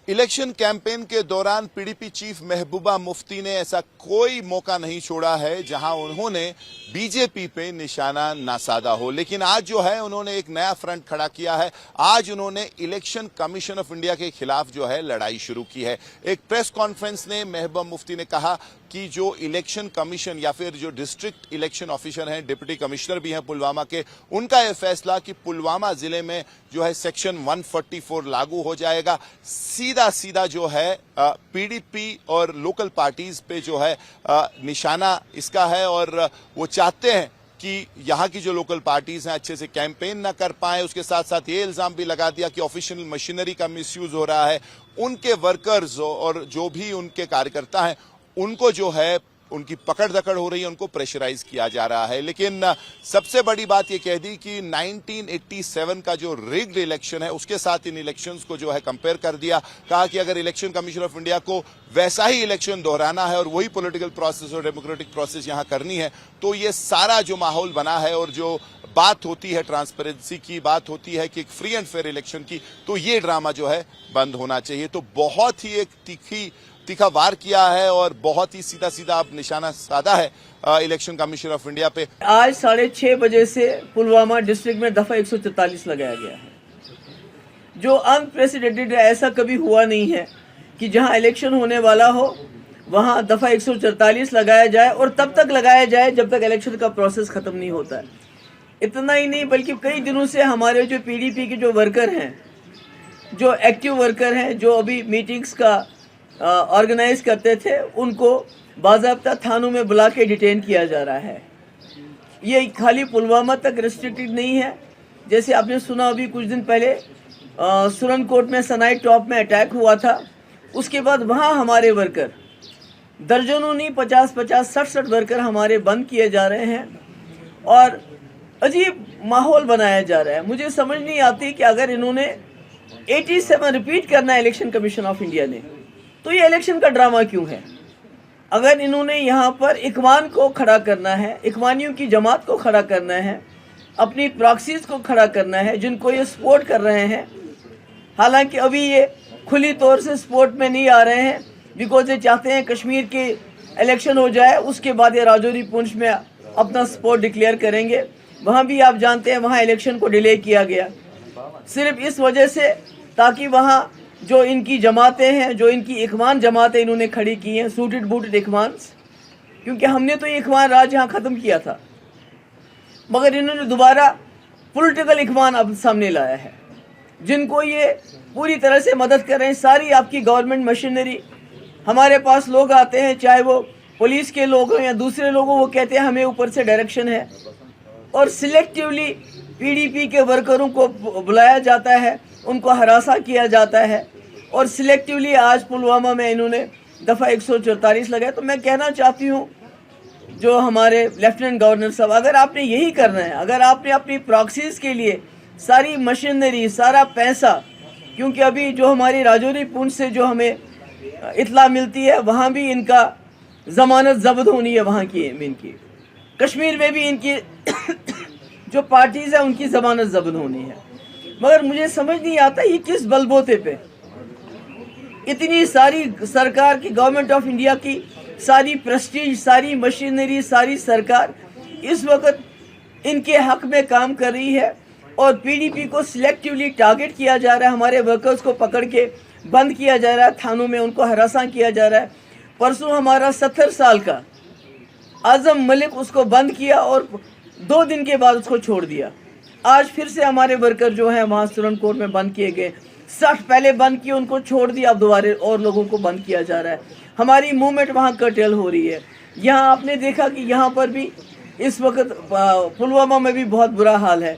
Election campaign के दौरान PDP chief Mehbooba Mufti ने ऐसा कोई मौका नहीं छोड़ा है जहां उन्होंने बीजेपी पे निशाना ना साधा हो। लेकिन आज जो है उन्होंने एक नया फ्रंट खड़ा किया है। आज उन्होंने इलेक्शन कमीशन ऑफ इंडिया के खिलाफ जो है लड़ाई शुरू की है। एक प्रेस कॉन्फ्रेंस ने महबूबा मुफ्ती ने कहा कि जो इलेक्शन कमीशन या फिर जो डिस्ट्रिक्ट इलेक्शन ऑफिसर हैं, डिप्टी कमिश्नर भी हैं पुलवामा के, उनका यह फैसला कि पुलवामा जिले में जो है सेक्शन 144 लागू हो जाएगा। सीधा सीधा जो है पीडीपी और लोकल पार्टीज पे जो है निशाना इसका है और वो चाहते हैं कि यहाँ की जो लोकल पार्टीज हैं अच्छे से कैंपेन ना कर पाए। उसके साथ साथ ये इल्जाम भी लगा दिया कि ऑफिशियल मशीनरी का मिसयूज हो रहा है। उनके वर्कर्स और जो भी उनके कार्यकर्ता हैं उनको जो है उनकी पकड़ दकड़ हो रही है, उनको प्रेशराइज किया जा रहा है। लेकिन सबसे बड़ी बात यह कह दी कि 1987 का जो रिग्ड इलेक्शन है उसके साथ इन इलेक्शंस को जो है कंपेयर कर दिया। कहा कि अगर इलेक्शन कमीशन ऑफ इंडिया को वैसा ही इलेक्शन दोहराना है और वही पॉलिटिकल प्रोसेस और डेमोक्रेटिक प्रोसेस यहां करनी है तो ये सारा जो माहौल बना है और जो बात होती है ट्रांसपेरेंसी की, बात होती है कि एक फ्री एंड फेयर इलेक्शन की, तो ये ड्रामा जो है बंद होना चाहिए। तो बहुत ही एक तीखा वार किया है और बहुत ही सीधा सीधा अब निशाना साधा है इलेक्शन कमीशन ऑफ इंडिया पे। आज 6:30 बजे से पुलवामा डिस्ट्रिक्ट में दफा 144 लगाया गया है, जो अनप्रेसिडेंटेड है। ऐसा कभी हुआ नहीं है कि जहां इलेक्शन होने वाला हो वहां दफा 144 लगाया जाए और तब तक लगाया जाए जब तक इलेक्शन का प्रोसेस खत्म नहीं होता है। इतना ही नहीं बल्कि कई दिनों से हमारे जो पीडीपी के जो वर्कर हैं, जो एक्टिव वर्कर हैं, जो अभी मीटिंग्स का ऑर्गेनाइज करते थे, उनको बाज़ाब्ता थानों में बुला के डिटेन किया जा रहा है। ये खाली पुलवामा तक रिस्ट्रिक्टेड नहीं है। जैसे आपने सुना अभी कुछ दिन पहले सुरनकोट में सनाई टॉप में अटैक हुआ था, उसके बाद वहाँ हमारे वर्कर दर्जनों नहीं 50-50, 60 वर्कर हमारे बंद किए जा रहे हैं और अजीब माहौल बनाया जा रहा है। मुझे समझ नहीं आती कि अगर इन्होंने 87 रिपीट करना है इलेक्शन कमीशन ऑफ इंडिया ने, तो ये इलेक्शन का ड्रामा क्यों है? अगर इन्होंने यहाँ पर इखवान को खड़ा करना है, इखवानियों की जमात को खड़ा करना है, अपनी प्रॉक्सीज को खड़ा करना है जिनको ये सपोर्ट कर रहे हैं, हालांकि अभी ये खुली तौर से सपोर्ट में नहीं आ रहे हैं बिकॉज ये चाहते हैं कश्मीर के इलेक्शन हो जाए, उसके बाद ये राजौरी पुंछ में अपना सपोर्ट डिक्लेयर करेंगे। वहाँ भी आप जानते हैं वहाँ इलेक्शन को डिले किया गया सिर्फ इस वजह से ताकि वहाँ जो इनकी जमातें हैं, जो इनकी इखवान जमातें इन्होंने खड़ी की हैं, सूटेड बूटेड इखवान्स, क्योंकि हमने तो ये इखवान राज यहाँ ख़त्म किया था, मगर इन्होंने दोबारा पॉलिटिकल इखवान अब सामने लाया है जिनको ये पूरी तरह से मदद कर रहे हैं। सारी आपकी गवर्नमेंट मशीनरी, हमारे पास लोग आते हैं, चाहे वो पुलिस के लोग हों या दूसरे लोग हों, वो कहते हैं हमें ऊपर से डायरेक्शन है और सिलेक्टिवली पीडीपी के वर्करों को बुलाया जाता है, उनको हरासा किया जाता है और सिलेक्टिवली आज पुलवामा में इन्होंने दफ़ा 144 लगाया। तो मैं कहना चाहती हूँ जो हमारे लेफ्टिनेंट गवर्नर साहब, अगर आपने यही करना है, अगर आपने अपनी प्रॉक्सीज के लिए सारी मशीनरी, सारा पैसा, क्योंकि अभी जो हमारी राजौरी पुंछ से जो हमें इत्तला मिलती है वहाँ भी इनका ज़मानत जब्त होनी है, वहाँ की इनकी कश्मीर में भी इनकी जो पार्टीज़ हैं उनकी ज़मानत जब्त होनी है। मगर मुझे समझ नहीं आता ये किस बलबूते पे इतनी सारी सरकार की, गवर्नमेंट ऑफ इंडिया की सारी प्रेस्टीज, सारी मशीनरी, सारी सरकार इस वक्त इनके हक में काम कर रही है और पीडीपी को सिलेक्टिवली टारगेट किया जा रहा है। हमारे वर्कर्स को पकड़ के बंद किया जा रहा है, थानों में उनको हरासा किया जा रहा है। परसों हमारा 70 साल का आजम मलिक, उसको बंद किया और 2 दिन के बाद उसको छोड़ दिया। आज फिर से हमारे वर्कर जो हैं वहाँ सुरनकोट में बंद किए गए। 60 पहले बंद किए, उनको छोड़ दिया, अब दोबारा और लोगों को बंद किया जा रहा है। हमारी मूवमेंट वहाँ कर्टेल हो रही है। यहाँ आपने देखा कि यहाँ पर भी इस वक्त पुलवामा में भी बहुत बुरा हाल है।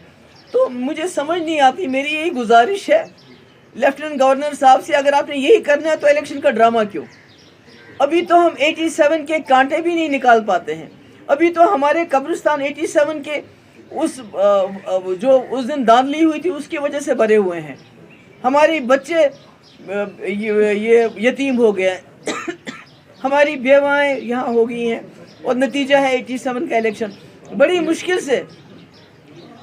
तो मुझे समझ नहीं आती, मेरी यही गुजारिश है लेफ्टिनेंट गवर्नर साहब से, अगर आपने यही करना है तो इलेक्शन का ड्रामा क्यों? अभी तो हम 87 के कांटे भी नहीं निकाल पाते हैं। अभी तो हमारे कब्रिस्तान 87 के जो उस दिन धांधली हुई थी उसकी वजह से भरे हुए हैं। हमारे बच्चे ये यतीम हो गए हैं हमारी बेवाएँ यहाँ हो गई हैं और नतीजा है 87 का इलेक्शन। बड़ी मुश्किल से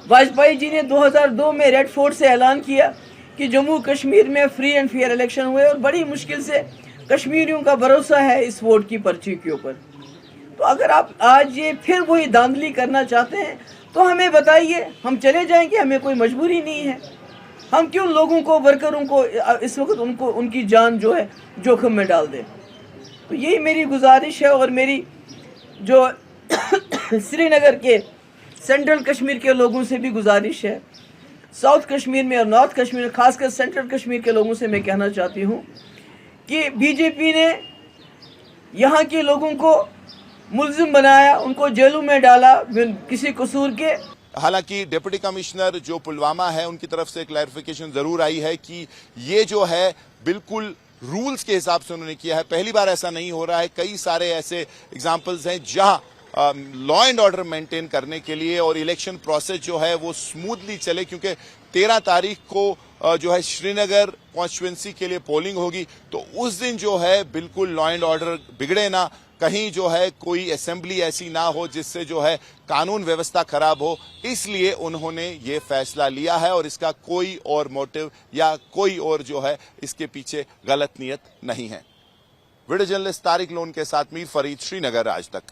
वाजपेयी जी ने 2002 में रेड फोर्ट से ऐलान किया कि जम्मू कश्मीर में फ्री एंड फेयर इलेक्शन हुए और बड़ी मुश्किल से कश्मीरियों का भरोसा है इस वोट की पर्ची के ऊपर। तो अगर आप आज ये फिर वही धांधली करना चाहते हैं तो हमें बताइए, हम चले जाएंगे, हमें कोई मजबूरी नहीं है। हम क्यों लोगों को, वर्करों को इस वक्त उनकी जान जो है जोखिम में डाल दें। तो यही मेरी गुजारिश है और मेरी जो श्रीनगर के सेंट्रल कश्मीर के लोगों से भी गुजारिश है, साउथ कश्मीर में और नॉर्थ कश्मीर में, खासकर सेंट्रल कश्मीर के लोगों से मैं कहना चाहती हूँ कि बीजेपी ने यहाँ के लोगों को मुल्जिम बनाया, उनको जेलों में डाला किसी कसूर के। हालांकि डिप्टी कमिश्नर जो पुलवामा है उनकी तरफ से क्लैरिफिकेशन जरूर आई है कि ये जो है बिल्कुल रूल्स के हिसाब से उन्होंने किया है। पहली बार ऐसा नहीं हो रहा है, कई सारे ऐसे एग्जांपल्स हैं जहां लॉ एंड ऑर्डर मेंटेन करने के लिए और इलेक्शन प्रोसेस जो है वो स्मूथली चले, क्योंकि 13 तारीख को जो है श्रीनगर कॉन्स्टिट्यूंसी के लिए पोलिंग होगी, तो उस दिन जो है बिल्कुल लॉ एंड ऑर्डर बिगड़े ना, कहीं जो है कोई असेंबली ऐसी ना हो जिससे जो है कानून व्यवस्था खराब हो। इसलिए उन्होंने ये फैसला लिया है और इसका कोई और मोटिव या कोई और जो है इसके पीछे गलत नीयत नहीं है। वीडियो जर्नलिस्ट तारिक लोन के साथ मीर फरीद, श्रीनगर, आज तक।